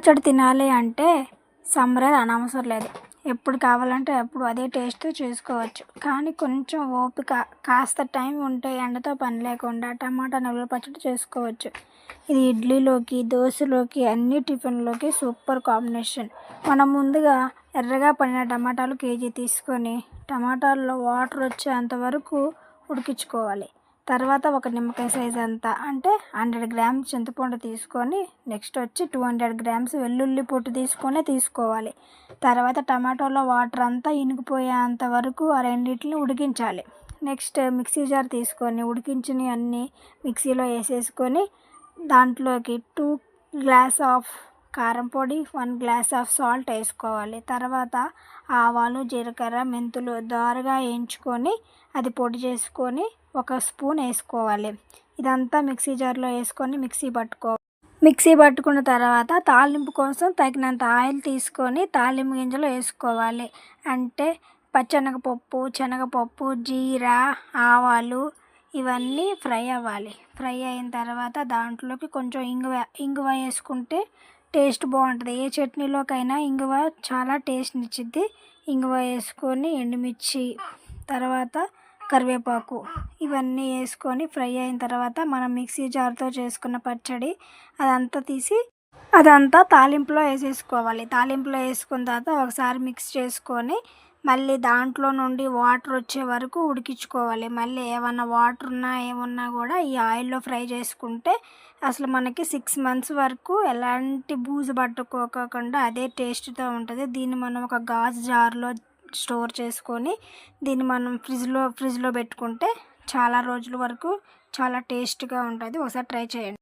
పచ్చడి తినాలి అంటే సమ్మర్ అనవసరం లేదు. ఎప్పుడు కావాలంటే అప్పుడు అదే టేస్ట్ చేసుకోవచ్చు. కానీ కొంచెం ఓపిక, కాస్త టైం ఉంటే ఎండతో పని లేకుండా టమాటా నిల్వ పచ్చడి చేసుకోవచ్చు. ఇది ఇడ్లీలోకి, దోశలోకి, అన్ని టిఫిన్లోకి సూపర్ కాంబినేషన్. మనం ముందుగా ఎర్రగా పండిన టమాటాలు కేజీ తీసుకొని టమాటాల్లో వాటర్ వచ్చేంత వరకు ఉడికించుకోవాలి. తర్వాత ఒక నిమ్మకాయ సైజ్ అంతా అంటే 100 గ్రామ్స్ చింతపండు తీసుకొని, నెక్స్ట్ వచ్చి 200 గ్రామ్స్ వెల్లుల్లి పొట్టు తీసుకోవాలి. తర్వాత టమాటోలో వాటర్ అంతా ఇనికిపోయేంత వరకు ఆ రెండింటిని ఉడికించాలి. నెక్స్ట్ మిక్సీ జార్ తీసుకొని ఉడికించినవి అన్నీ మిక్సీలో వేసేసుకొని దాంట్లోకి 2 గ్లాస్ ఆఫ్ కారం పొడి, 1 గ్లాస్ ఆఫ్ సాల్ట్ వేసుకోవాలి. తర్వాత ఆవాలు, జీలకర్ర, మెంతులు దోరగా వేయించుకొని అది పొడి చేసుకొని 1 స్పూన్ వేసుకోవాలి. ఇదంతా మిక్సీ జార్లో వేసుకొని మిక్సీ పట్టుకున్న తర్వాత తాలింపు కోసం తగినంత ఆయిల్ తీసుకొని తాలింపు గింజలు వేసుకోవాలి. అంటే పచ్చెనగపప్పు, శనగపప్పు, జీరా, ఆవాలు ఇవన్నీ ఫ్రై అవ్వాలి. ఫ్రై అయిన తర్వాత దాంట్లోకి కొంచెం ఇంగువ వేసుకుంటే టేస్ట్ బాగుంటుంది. ఏ చట్నీలోకైనా ఇంగువ చాలా టేస్ట్ని ఇచ్చిద్ది. ఇంగువ వేసుకొని ఎండుమిర్చి, తర్వాత కరివేపాకు ఇవన్నీ వేసుకొని ఫ్రై అయిన తర్వాత మనం మిక్సీ జార్తో చేసుకున్న పచ్చడి అదంతా తాలింపులో వేసేసుకోవాలి. తాలింపులో వేసుకున్న తర్వాత ఒకసారి మిక్స్ చేసుకొని మళ్ళీ దాంట్లో నుండి వాటర్ వచ్చే వరకు ఉడికించుకోవాలి. మళ్ళీ ఏమన్నా వాటర్ ఏమున్నా కూడా ఈ ఆయిల్లో ఫ్రై చేసుకుంటే అసలు మనకి 6 మంత్స్ వరకు ఎలాంటి బూజు పట్టుకోకుండా అదే టేస్ట్తో ఉంటుంది. దీన్ని మనం ఒక గాజు జార్లో స్టోర్ చేసుకొని దీన్ని మనం ఫ్రిడ్జ్లో పెట్టుకుంటే చాలా రోజుల వరకు చాలా టేస్ట్గా ఉంటుంది. ఒకసారి ట్రై చేయండి.